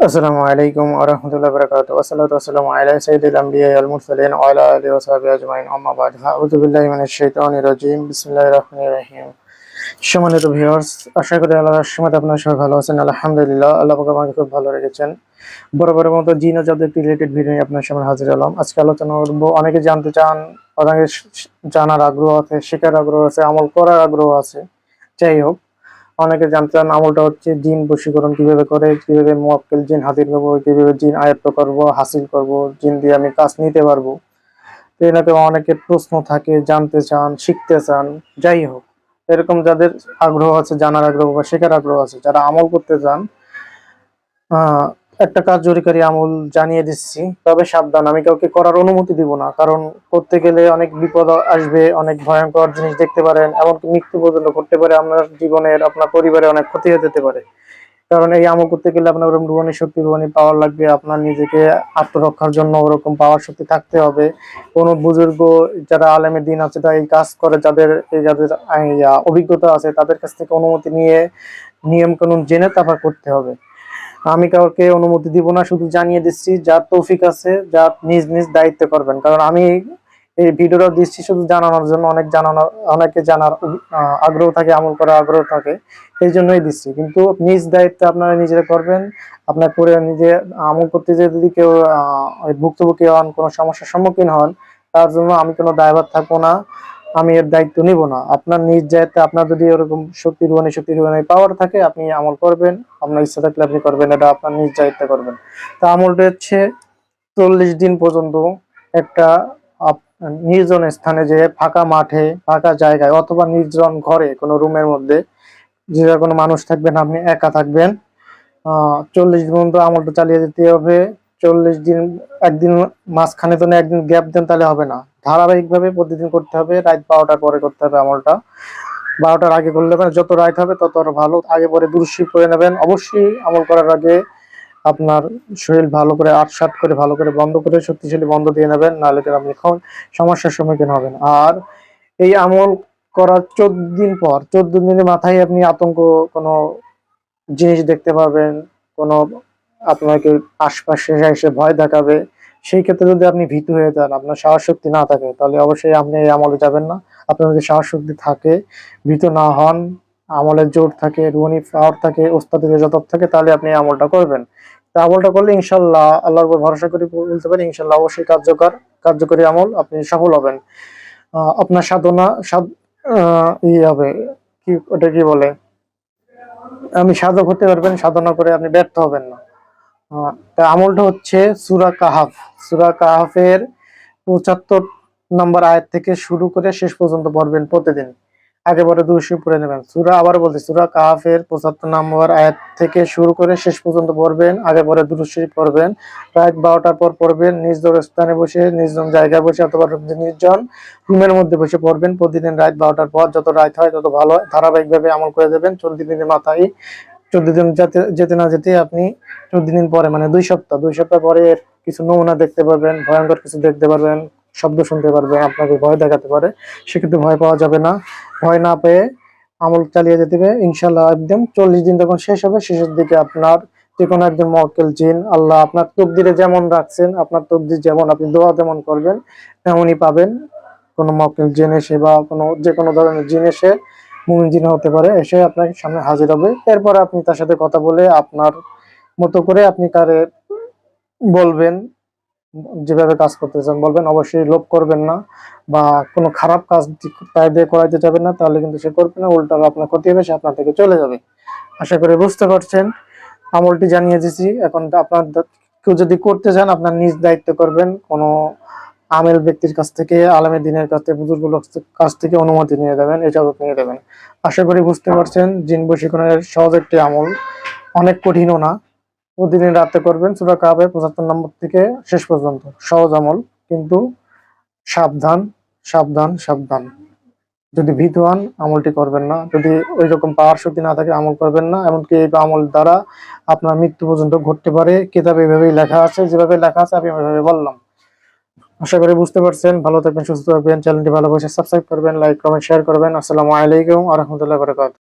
আসসালামু আলাইকুম ওয়া রাহমাতুল্লাহি ওয়া বারাকাতুহু। ওয়াসসালাতু ওয়াসসালামু আলা সাইয়্যিদিল আমবিয়া ওয়াল মুরসালিন ওয়া আলা আলিহি ওয়া সাহবিহি আজমাইন। আম্মা বা'দ। আউযু বিল্লাহি মিনাশ শাইতানির রাজীম। বিসমিল্লাহির রহমানির রহিম। সম্মানিত ভিউয়ার্স, আশা করি আল্লাহর রহমতে আপনারা সবাই ভালো আছেন। আলহামদুলিল্লাহ, আল্লাহ পাক আমাকে খুব ভালো রেখেছেন। বরাবরের মতো জিন ও জাদু রিলেটেড ভিডিও নিয়ে আপনার সামনে হাজির হলাম। আজকে আলোচনা করব, অনেকে জানতে চান, অনেকে জানার আগ্রহ আছে, শেখার আগ্রহ আছে, আমল করার আগ্রহ আছে। যাই হোক, অনেকে জানতে চান আমলটা হচ্ছে জিন বশীকরণ কিভাবে করে, কিভাবে মুয়াক্কিল জিন হাজির করবো, কিভাবে জিন আয়ত্ত করব, হাসিল করব, জিন দিয়ে আমি কাজ নিতে পারবো। তো এনাতে অনেকের প্রশ্ন থাকে, জানতে চান, শিখতে চান। যাই হোক, এরকম যাদের আগ্রহ আছে, জানার আগ্রহ বা শেখার আগ্রহ আছে, যারা আমল করতে চান, আহ একটা কার্যকরী আমল জানিয়ে দিচ্ছি। তবে সাবধান, আমি কাউকে করার অনুমতি দিব না, কারণ করতে গেলে অনেক বিপদ আসবে, অনেক ভয়ঙ্কর জিনিস দেখতে পারেন, এমনকি মৃত্যু পর্যন্ত ঘটতে পারে। আপনার জীবনের, আপনার পরিবারে অনেক ক্ষতি হয়ে যেতে পারে। কারণ এই আমল করতে গেলে আপনার ওরকম রুহানি শক্তি, রুহানি পাওয়ার লাগবে। আপনার নিজেকে আত্মরক্ষার জন্য ওরকম পাওয়ার শক্তি থাকতে হবে। কোনো বুজুর্গ যারা আলেমে দিন আছে, তারা এই কাজ করে, যাদের অভিজ্ঞতা আছে, তাদের কাছ থেকে অনুমতি নিয়ে নিয়ম কানুন জেনে তারপর করতে হবে। আমি কাউকে অনুমতি দিব না, শুধু জানিয়ে দিচ্ছি। যার তৌফিক আছে, যার নিজ নিজ দায়িত্বে করবেন। কারণ আমি এই ভিডিওটা দিচ্ছি শুধু জানানোর জন্য। অনেকে জানার আগ্রহ থাকে, আমল করার আগ্রহ থাকে, এই জন্যই দিচ্ছি। কিন্তু নিজ দায়িত্বে আপনারা নিজেরা করবেন। আপনার পরে নিজে আমল করতে যেয়ে যদি কেউ ভুক্তভোগী হন, কোনো সমস্যার সম্মুখীন হন, তার জন্য আমি কোনো দায়ভার থাকবো না, আমি এর দায়িত্ব নিব না। আপনার নিজ দায়িত্বে, আপনার যদি এরকম শক্তি রুহানি পাওয়ার থাকে, আপনি আমল করবেন। আপনার ইচ্ছা থাকলে আপনি করবেন, এটা আপনার নিজ দায়িত্বে করবেন। তা আমলটা হচ্ছে 40 দিন পর্যন্ত একটা নির্জন স্থানে, যে ফাঁকা মাঠে, ফাঁকা জায়গায়, অথবা নির্জন ঘরে, কোনো রুমের মধ্যে, যে কোনো মানুষ থাকবেন, আপনি একা থাকবেন। 40 দিন পর্যন্ত আমলটা চালিয়ে যেতে হবে। 40 দিন, একদিন মাঝখানে তো একদিন গ্যাপ দেন তাহলে হবে না। ধারাবাহিকভাবে প্রতিদিন করতে হবে। রাত 12টার পরে করতে হবে আমলটা। 12টার আগে করলে যত রাত হবে তত ভালো। আগে পরে দুরূদ শরীফ পড়ে নেবেন। অবশ্যই আমল করার আগে আপনার শরীর ভালো করে আটসাত করে, ভালো করে বন্ধ করে, শক্তিশালী বন্ধ দিয়ে নেবেন, নাহলে কিন্তু আপনি সমস্যার সম্মুখীন হবেন। আর এই আমল করার 14 দিন পর, 14 দিনের মাথায় আপনি আতঙ্ক কোনো জিনিস দেখতে পাবেন, কোনো আপনাকে আশপাশে এসে ভয় দেখাবে, সেই ক্ষেত্রে যদি আপনি ভীতু হয়ে যান, আপনার সাহস শক্তি না থাকে, তাহলে অবশ্যই আপনি এই আমলে যাবেন না। আপনার যদি সাহস শক্তি থাকে, ভীতু না হন, আমলের জোর থাকে, রুহানি পাওয়ার থাকে, ওস্তাদি রেজাদত থাকে, তাহলে আপনি এই আমলটা করবেন। তা আমলটা করলে ইনশাল্লাহ, আল্লাহর উপর ভরসা করে বলতে পারি, ইনশাল্লাহ অবশ্যই কার্যকরী আমল, আপনি সফল হবেন। আপনার সাধনা হবে, কি ওটা কি বলে, আপনি সাধক হতে পারবেন, সাধনা করে আপনি ব্যর্থ হবেন না। তা আমলটা হচ্ছে সূরা কাহাফ। সূরা কাহাফের 75 নম্বর আয়াত থেকে শুরু করে শেষ পর্যন্ত পড়বেন প্রতিদিন। আগে পরে দুরূদ শরীফ পড়ে নেবেন। আবার বলছি, সূরা কাহাফের 75 নম্বর আয়াত থেকে শুরু করে শেষ পর্যন্ত পড়বেন। আগে পরে দুরূদ শরীফ পড়বেন। রাত 12টার পর পড়বেন। নির্জন স্থানে বসে, নির্জন জায়গায় বসে, অথবা নির্জন রুমের মধ্যে বসে পড়বেন প্রতিদিন রাত 12টার পর। যত রাত হয় তত ভালো হয়। ধারাবাহিকভাবে আমল করে দেবেন 14 দিনের মাথায়। 14 দিন যেতে না যেতে আপনি 14 দিন পরে, মানে 2 সপ্তাহ পরে কিছু নমুনা দেখতে পারবেন, ভয়ঙ্কর কিছু দেখতে পারবেন, শব্দ শুনতে পারবেন, আপনাকে ভয় দেখাতে পারে। সেক্ষেত্রে ভয় পাওয়া যাবে না। ভয় না পেয়ে আমল চালিয়ে যেতে হবে ইনশাল্লাহ। একদম 40 দিন যখন শেষ হবে, শেষের দিকে আপনার যে কোনো একজন মুওয়াক্কিল জিন, আল্লাহ আপনার তকদিরে যেমন রাখছেন, আপনার তকদির যেমন, আপনি দোয়া যেমন করবেন, তেমনই পাবেন। কোনো মুওয়াক্কিল জিন এসে, বা যে কোনো ধরনের জিন এসে, মুমিন জিন হতে পারে, এসে আপনার সামনে হাজির হবে। এরপর আপনি তার সাথে কথা বলে, আপনার মতো করে আপনি তারে বলবেন, যেভাবে কাজ করতে চান বলবেন। অবশ্যই লোভ করবেন না, বা কোনো খারাপ কাজ তাই দিয়ে করাইতে যাবেন না, তাহলে কিন্তু সে করবে না, উল্টা আপনার ক্ষতি হবে, সে আপনার থেকে চলে যাবে। আশা করি বুঝতে পারছেন। আমলটি জানিয়ে দিছি। এখন আপনার কেউ যদি করতে চান, আপনার নিজ দায়িত্ব করবেন। কোনো আমেল ব্যক্তির কাছ থেকে, আলেমে দিনের কাছ থেকে, বুজুর্গ কাছ থেকে অনুমতি নিয়ে যাবেন, ইজাজত নিয়ে যাবেন। আশা করি বুঝতে পারছেন। জিন বশীকরণের সহজ একটি আমল, অনেক কঠিনও না। প্রতিদিন রাতে করবেন সূরা কাহাফের 75 নম্বর থেকে শেষ পর্যন্ত। সহজ আমল, কিন্তু সাবধান, সাবধান, সাবধান। যদি ভীত হন, আমলটি করবেন না। যদি ওই রকম পাওয়ার শক্তি না থাকে, আমল করবেন না। এমনকি এই আমল দ্বারা আপনার মৃত্যু পর্যন্ত ঘটতে পারে। কিতাবে এভাবেই লেখা আছে, যেভাবে লেখা আছে আমি ওইভাবে বললাম। আশা করি বুঝতে পারছেন। ভালো থাকবেন, সুস্থ থাকবেন। চ্যানেলটি ভালোবাসে সাবস্ক্রাইব করবেন, লাইক কমেন্ট শেয়ার করবেন। আসসালামু আলাইকুম ওয়া রাহমাতুল্লাহি ওয়া বারাকাতুহু।